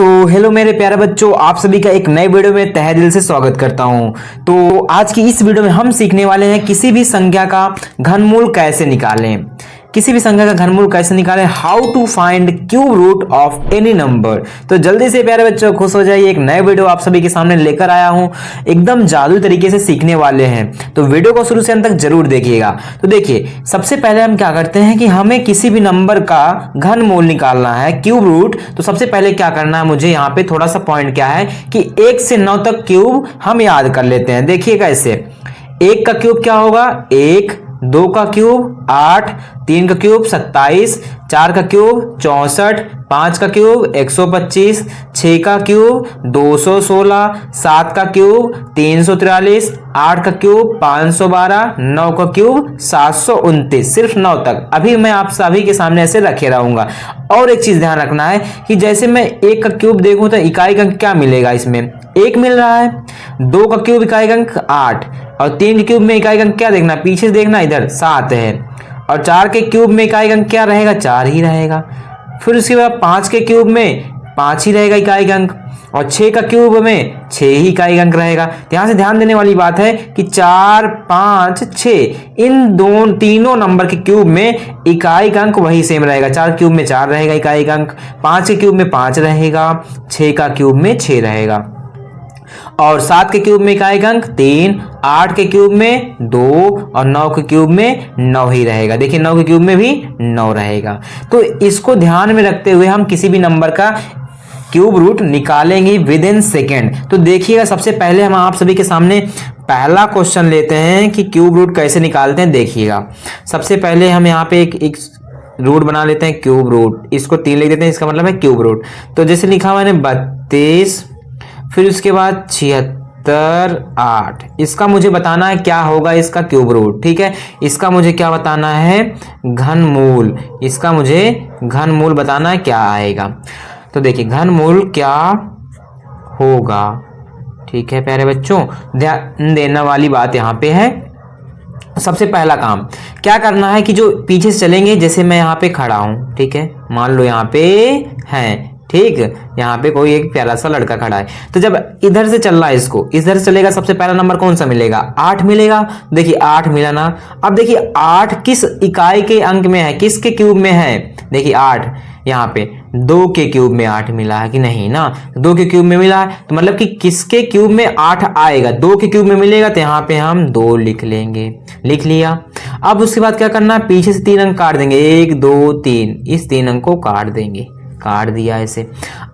तो हेलो मेरे प्यारे बच्चों, आप सभी का एक नए वीडियो में तहे दिल से स्वागत करता हूं। तो आज की इस वीडियो में हम सीखने वाले हैं किसी भी संख्या का घनमूल कैसे निकालें। किसी भी संख्या का घनमूल कैसे निकालें, how to find cube root of any number. तो जल्दी से प्यारे बच्चों खुश हो जाइए, एक नए वीडियो आप सभी के सामने लेकर आया हूं, एकदम जादुई तरीके से सीखने वाले हैं। तो वीडियो को शुरू से अंत तक जरूर देखिएगा। तो देखिए, सबसे पहले हम क्या करते हैं कि हमें किसी भी नंबर का घनमूल निकालना है, क्यूब रूट। तो सबसे पहले क्या करना है, मुझे यहाँ पे थोड़ा सा पॉइंट क्या है कि 1 से 9 तक क्यूब हम याद कर लेते हैं। देखिएगा ऐसे, 1 का क्यूब क्या होगा 1, 2 का क्यूब 8, 3 का क्यूब 27, 4 का क्यूब 64, 5 का क्यूब 125, 6 का क्यूब 216, 7 का क्यूब 343, 8 का क्यूब 512, 9 का क्यूब 729। सिर्फ 9 तक अभी मैं आप सभी के सामने ऐसे रखे रहूंगा। और एक चीज ध्यान रखना है कि जैसे मैं 1 का क्यूब देखूं तो इकाई अंक क्या मिलेगा, इसमें 1 मिल रहा है। 2 का क्यूब इकाई अंक 8 और 3 के क्यूब में इकाई अंक क्या देखना, पीछे से देखना, इधर 7 है। और 4 के क्यूब में इकाई अंक क्या रहेगा, 4 ही रहेगा। फिर उसके बाद 5 के क्यूब में 5 ही रहेगा इकाई अंक, और 6 का क्यूब में 6 ही इकाई अंक रहेगा। यहाँ से ध्यान देने वाली बात है कि 4, 5, 6 इन तीनों नंबर के क्यूब में इकाई अंक वही सेम रहेगा। 4 क्यूब में 4 रहेगा इकाई अंक, 5 के क्यूब में 5 रहेगा, 6 का क्यूब में 6 रहेगा, और 7 के क्यूब में इकाई अंक 3, 8 के क्यूब में 2 और 9 के क्यूब में 9 ही रहेगा। देखिए 9 के क्यूब में भी 9 रहेगा। तो इसको ध्यान में रखते हुए हम किसी भी नंबर का क्यूब रूट निकालेंगे विद इन सेकेंड। तो देखिएगा, सबसे पहले हम आप सभी के सामने पहला क्वेश्चन लेते हैं कि क्यूब रूट कैसे निकालते हैं। देखिएगा, सबसे पहले हम यहाँ पे एक रूट बना लेते हैं, क्यूब रूट। इसको 3 लिख देते हैं, इसका मतलब है क्यूब रूट। तो जैसे लिखा हुआ है 32, फिर उसके बाद 76, 8। इसका मुझे बताना है क्या होगा इसका क्यूब रूट। ठीक है, इसका मुझे क्या बताना है, घनमूल। इसका मुझे घनमूल बताना है क्या आएगा। तो देखिए घनमूल क्या होगा। ठीक है प्यारे बच्चों, ध्यान देने वाली बात यहाँ पे है। सबसे पहला काम क्या करना है कि जो पीछे से चलेंगे, जैसे मैं यहाँ पे खड़ा हूं, ठीक है, मान लो यहाँ पे है, ठीक, यहाँ पे कोई एक प्यारा सा लड़का खड़ा है। तो जब इधर से चल रहा है, इसको इधर से चलेगा, सबसे पहला नंबर कौन सा मिलेगा, 8 मिलेगा। देखिए 8 मिला ना। अब देखिए 8 किस इकाई के अंक में है, किसके क्यूब में है। देखिए 8 यहाँ पे 2 के क्यूब में 8 मिला है कि नहीं ना, 2 के क्यूब में मिला है, तो मतलब कि किसके क्यूब में 8 आएगा, 2 के क्यूब में मिलेगा, तो यहाँ पे हम 2 लिख लेंगे। लिख लिया। अब उसके बाद क्या करना है, पीछे से 3 अंक काट देंगे, 1, 2, 3, इस 3 अंक को काट देंगे, काट दिया ऐसे।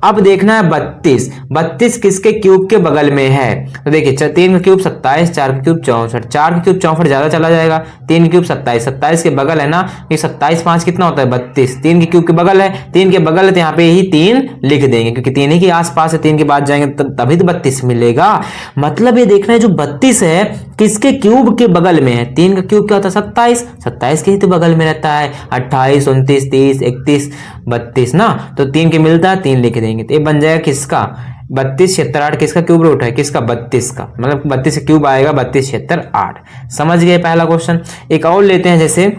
अब देखना है 32, 32 किसके क्यूब के बगल में है। तो देखिए 3 का क्यूब 27, 4 का क्यूब 64, 4 का क्यूब 64 ज्यादा चला जाएगा, 3 का क्यूब 27, 27 के बगल है ना, ये 27 5 कितना होता है 32, 3 के क्यूब के बगल है, 3 के बगल है तो यहाँ पे ही 3 लिख देंगे, क्योंकि 3 ही के आसपास है, 3 के बाद जाएंगे तभी तो 32 मिलेगा। मतलब ये देखना है जो 32 है किसके क्यूब के बगल में है। 3 का क्यूब क्या होता है 27, 27 के ही तो बगल में रहता है, 28, 29, 30, 31, 32 ना, तो 3 के मिलता है 3 लिख देंगे। तो ये बन जाएगा किसका 32, 76, 8 किसका क्यूब रूट है, किसका 32 का, मतलब 32 का क्यूब आएगा 32, 76, 8। समझ गए पहला क्वेश्चन। एक और लेते हैं, जैसे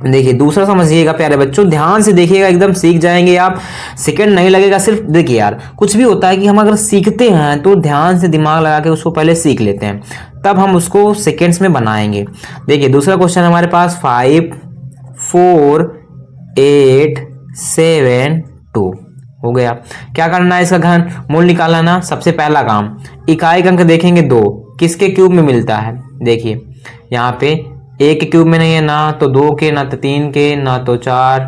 देखिए दूसरा समझिएगा प्यारे बच्चों, ध्यान से देखिएगा, एकदम सीख जाएंगे आप, सेकंड नहीं लगेगा। सिर्फ देखिए यार, कुछ भी होता है कि हम अगर सीखते हैं तो ध्यान से दिमाग लगा के उसको पहले सीख लेते हैं, तब हम उसको सेकेंड्स में बनाएंगे। देखिए दूसरा क्वेश्चन हमारे पास 5, 4, 8, 7, 2 हो गया। क्या करना है, इसका घन मूल निकालना ना। सबसे पहला काम, इकाई अंक देखेंगे 2 किसके क्यूब में मिलता है। देखिए यहाँ पे 1 के क्यूब में नहीं है ना, तो 2 के, ना तो 3 के, ना तो 4,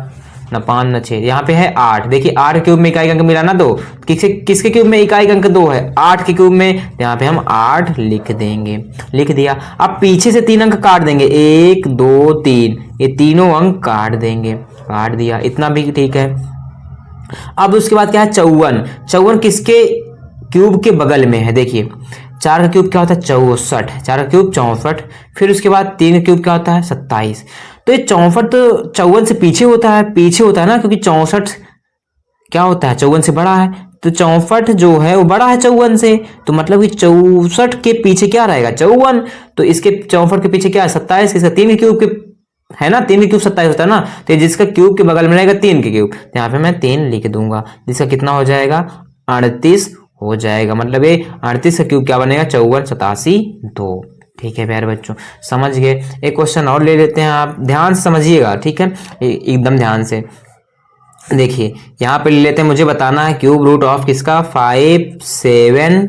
ना 5, ना 6, यहाँ पे है 8। देखिए 8 क्यूब में इकाई अंक मिला ना 2, किसके क्यूब में इकाई अंक 2 है, 8 के क्यूब में, यहाँ पे हम 8 लिख देंगे। लिख दिया। अब पीछे से 3 अंक काट देंगे, 1, 2, 3, ये तीनों अंक काट देंगे, काट दिया, इतना भी ठीक है। अब उसके बाद क्या है 54, 54 किसके क्यूब के बगल में है। देखिए 4 का क्यूब क्या होता है 64, 4 का क्यूब 64, फिर उसके बाद 3 का क्यूब क्या होता है 27। तो ये 64 तो 54 से पीछे होता है, पीछे होता है ना, क्योंकि 64 क्या होता है 54 से बड़ा है, तो 64 जो है वो बड़ा है 54 से, तो मतलब कि 64 के पीछे क्या रहेगा 54, तो इसके 64 के पीछे क्या है 27, इसका 3 के क्यूब के है ना, 3 के क्यूब 27 होता है ना, तो जिसका क्यूब के बगल में रहेगा 3 के क्यूब, तो यहाँ पे मैं 3 लिख दूंगा, जिसका कितना हो जाएगा 38 हो जाएगा। मतलब ये 38 का क्यूब क्या बनेगा 54 87 2। ठीक है प्यारे बच्चों, समझ गए। एक क्वेश्चन और ले लेते हैं, आप ध्यान से समझिएगा, ठीक है, एकदम ध्यान से देखिए। यहाँ पे ले लेते हैं, मुझे बताना है क्यूब रूट ऑफ किसका 5 7,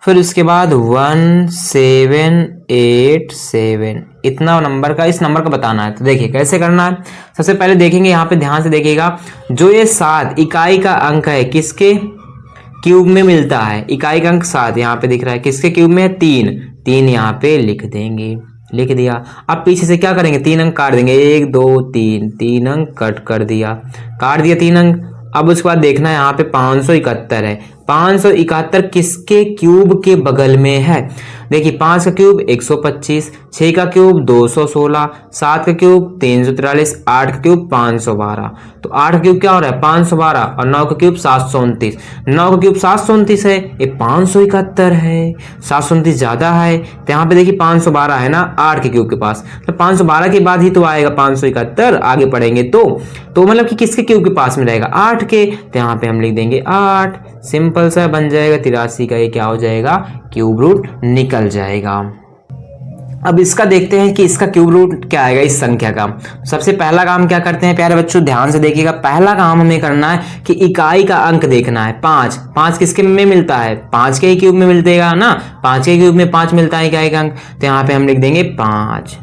फिर उसके बाद 1 7 8 7, इतना नंबर का, इस नंबर का बताना है। तो देखिए कैसे करना है। सबसे पहले देखेंगे, यहाँ पे ध्यान से देखिएगा, जो ये 7 इकाई का अंक है किसके क्यूब में मिलता है, इकाई का अंक 7 यहाँ पे दिख रहा है, किसके क्यूब में है 3, 3 यहाँ पे लिख देंगे, लिख दिया। अब पीछे से क्या करेंगे, 3 अंक काट देंगे, 1 2 3, 3 अंक कट कर दिया, काट दिया 3 अंक। अब उसके बाद देखना है यहाँ पे 571 है, 571 किसके क्यूब के बगल में है। देखिए 5 का क्यूब 125, 6 का क्यूब 216, 7 का क्यूब 343, 8 का क्यूब 512। तो 8 का क्यूब क्या हो रहा है 512, और 9 का क्यूब 729, 9 का क्यूब 729 है, ये 571 है, 729 ज्यादा है, तो यहाँ पे देखिए 512 है ना 8 के क्यूब के पास, तो 512 के बाद ही तो आएगा 571, आगे पढ़ेंगे तो मतलब कि किसके क्यूब के पास में रहेगा 8 के, तो यहाँ पे हम लिख देंगे 8, सिंपल सा बन जाएगा 83 का, ये क्या हो जाएगा क्यूब रूट निकल जाएगा। अब इसका देखते हैं कि इसका क्यूब रूट क्या आएगा इस संख्या का। सबसे पहला काम क्या करते हैं प्यारे बच्चों, ध्यान से देखिएगा, पहला काम हमें करना है कि इकाई का अंक देखना है 5, 5 किसके में मिलता है 5 के ही क्यूब में मिलतेगा ना, 5 के क्यूब में 5 मिलता है इकाई का अंक, तो यहाँ पे हम लिख देंगे 5।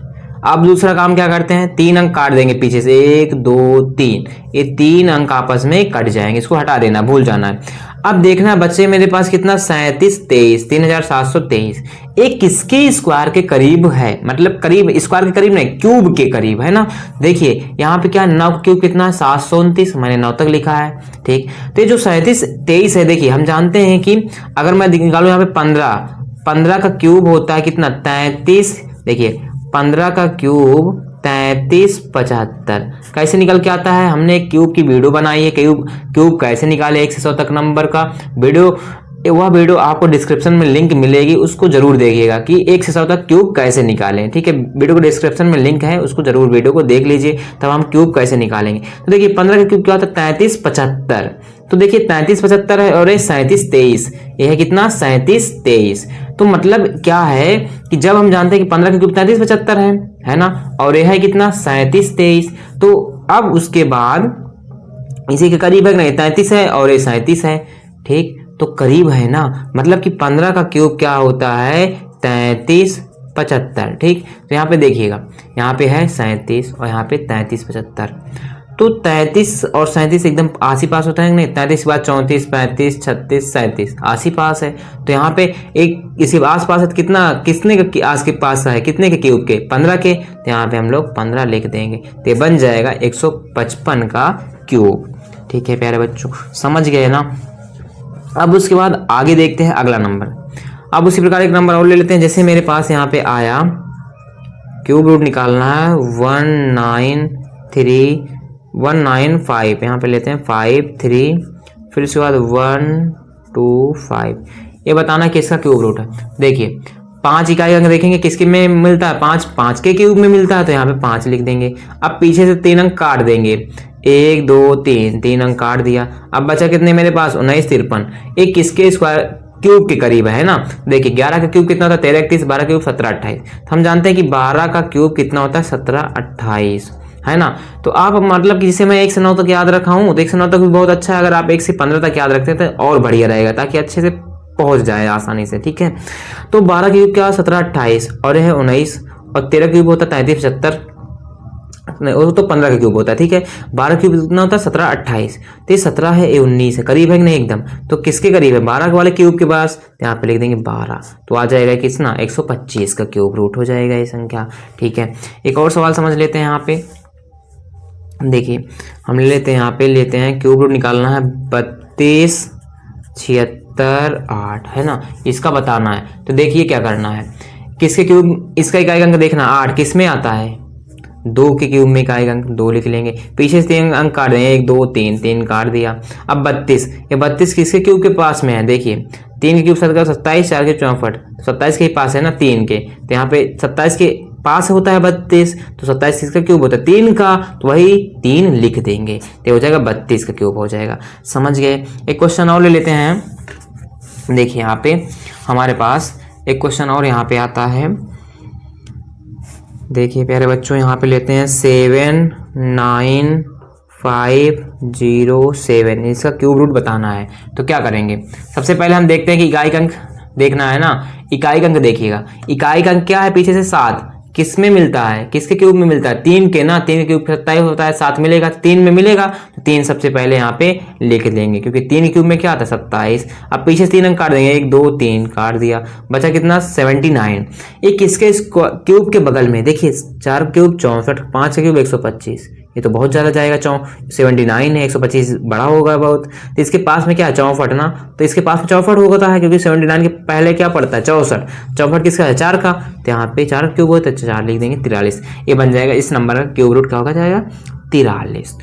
अब दूसरा काम क्या करते हैं, 3 अंक काट देंगे पीछे से, 1 2 3, ये 3 अंक आपस में कट जाएंगे, इसको हटा देना, भूल जाना है। अब देखना बच्चे मेरे पास कितना 37 23, 3723, एक किसके स्क्वायर के करीब है, मतलब करीब स्क्वायर के करीब नहीं क्यूब के करीब है ना। देखिए यहाँ पे क्या 9 क्यूब कितना है 729, मैंने 9 तक लिखा है, ठीक। तो ये जो 37 23 है, देखिए हम जानते हैं कि अगर मैं निकालू यहाँ पे 15 का क्यूब होता है कितना 33, देखिए 15 का क्यूब 33 75, कैसे निकल के आता है, हमने एक क्यूब की वीडियो बनाई है, क्यूब कैसे निकाले 1 से 100 तक नंबर का वीडियो, वह वीडियो आपको डिस्क्रिप्शन में लिंक मिलेगी, उसको जरूर देखिएगा कि 1 से 100 तक क्यूब कैसे निकालें, ठीक है। वीडियो को डिस्क्रिप्शन में लिंक है, उसको जरूर वीडियो को देख लीजिए, तब हम क्यूब कैसे निकालेंगे। तो देखिए 15 का क्यूब क्या होता है 33 75, तो देखिए 33 75 है और ये 37 23, ये है कितना 37 23। तो मतलब क्या है कि जब हम जानते हैं कि 15 का क्यूब 33 75 है ना, और यह है कितना 37 23, तो अब उसके बाद इसी के करीब है नहीं 33 है और ये 37 है, ठीक, तो करीब है ना, मतलब कि 15 का क्यूब क्या होता है 33 75, ठीक। तो यहाँ पे देखिएगा, यहाँ पे है 37 और यहाँ पे 33 75, तो 33 और 37 एकदम आसी पास होता है नहीं, 33 के बाद 34 35 36 37 आसी पास है, तो यहाँ पे एक इसी आस पास है, कितना किसने के आस के पास है, कितने के क्यूब के 15 के, तो यहाँ पे हम लोग 15 लिख देंगे, तो बन जाएगा 155 का क्यूब, ठीक है प्यारे बच्चों, समझ गए ना। अब उसके बाद आगे देखते हैं अगला नंबर। अब उसी प्रकार एक नंबर और ले लेते हैं, जैसे मेरे पास यहाँ पे आया क्यूब रूट निकालना है 195, यहाँ पे लेते हैं 5 3, फिर उसके बाद 1 2 5, ये बताना कि इसका क्यूब रूट है। देखिए 5 इकाई अंक देखेंगे किसके में मिलता है 5 के क्यूब में मिलता है, तो यहाँ पे 5 लिख देंगे। अब पीछे से 3 अंक काट देंगे, 1 2 3, 3 अंक काट दिया। अब बचा कितने मेरे पास 19 53, एक किसके स्क्वायर क्यूब के करीब है ना। देखिए 11 का क्यूब कितना होता है 13 31, 12 क्यूब 17 28, तो हम जानते हैं कि 12 का क्यूब कितना होता है 17 28, है ना। तो आप मतलब कि जिसे मैं 1 से 9 तक याद रखा हूँ, तो 1 से 9 तक भी बहुत अच्छा है, अगर आप 1 से 15 तक याद रखते हैं तो और बढ़िया रहेगा, ताकि अच्छे से पहुंच जाए आसानी से, ठीक है। तो 12 क्यूब क्या 17 28, और यह 19, और 13 क्यूब होता है 33 75, नहीं वो तो 15 का क्यूब होता है, ठीक है। 12 क्यूब कितना होता है 17 28, तो ये 17 है ये 19 है, करीब है कि नहीं एकदम, तो किसके करीब है 12 वाले क्यूब के पास, तो यहाँ पे लिख देंगे 12, तो आ जाएगा कितना 125 का क्यूब रूट हो जाएगा ये संख्या, ठीक है। एक और सवाल समझ लेते हैं यहाँ पे, देखिए हम लेते हैं यहाँ पे लेते हैं क्यूब रूट निकालना है 32 76 8, है ना, इसका बताना है। तो देखिए क्या करना है, किसके क्यूब इसका इकाई अंक देखना 8 किस में आता है 2 के क्यूब में इकाई अंक 2 लिख लेंगे, पीछे से 3 अंक काट देंगे 1 2 3, 3 काट दिया। अब 32, ये 32 किसके क्यूब के पास में है, देखिए 3 के क्यूब 27 4 के 64, 27 के पास है ना 3 के, तो यहाँ पे 27 के पास होता है 32, तो 27 किसका क्यूब होता है 3 का, तो वही 3 लिख देंगे, तो हो जाएगा 32 का क्यूब हो जाएगा। समझ गए। एक क्वेश्चन और ले लेते हैं। देखिए यहाँ पे हमारे पास एक क्वेश्चन और यहाँ पे आता है। देखिए प्यारे बच्चों यहाँ पे लेते हैं 79507, इसका क्यूब रूट बताना है। तो क्या करेंगे, सबसे पहले हम देखते हैं कि इकाई अंक देखना है ना। इकाई अंक देखिएगा, इकाई अंक क्या है पीछे से 7, किस में मिलता है, किसके क्यूब में मिलता है 3 के ना, 3 के क्यूब 27 होता है, 7 मिलेगा, 3 में मिलेगा तो 3 सबसे पहले यहाँ पे लिख देंगे, क्योंकि 3 क्यूब में क्या आता है 27। अब पीछे से 3 अंक काट देंगे, 1 2 3 काट दिया, बचा कितना 79। एक इसके क्यूब के बगल में देखिए 4 क्यूब 64, 5 क्यूब 125, ये तो बहुत ज़्यादा जाएगा। 79 है, 125 बड़ा होगा बहुत, तो इसके पास में क्या है 64 ना, तो इसके पास में 64 होता है, क्योंकि 79 के पहले क्या पड़ता है 64, 64 किसका है 4 का, तो यहाँ पे 4 क्यूब होता है, 4 लिख देंगे 43, ये बन जाएगा। इस नंबर का क्यूब रूट क्या होगा जाएगा 43।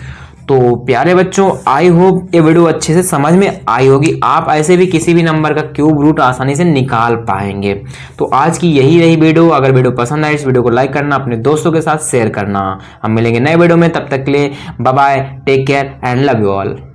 तो प्यारे बच्चों आई होप ये वीडियो अच्छे से समझ में आई होगी, आप ऐसे भी किसी भी नंबर का क्यूब रूट आसानी से निकाल पाएंगे। तो आज की यही रही वीडियो। अगर वीडियो पसंद आए इस वीडियो को लाइक करना, अपने दोस्तों के साथ शेयर करना। हम मिलेंगे नए वीडियो में, तब तक के लिए bye bye, take care and love you all.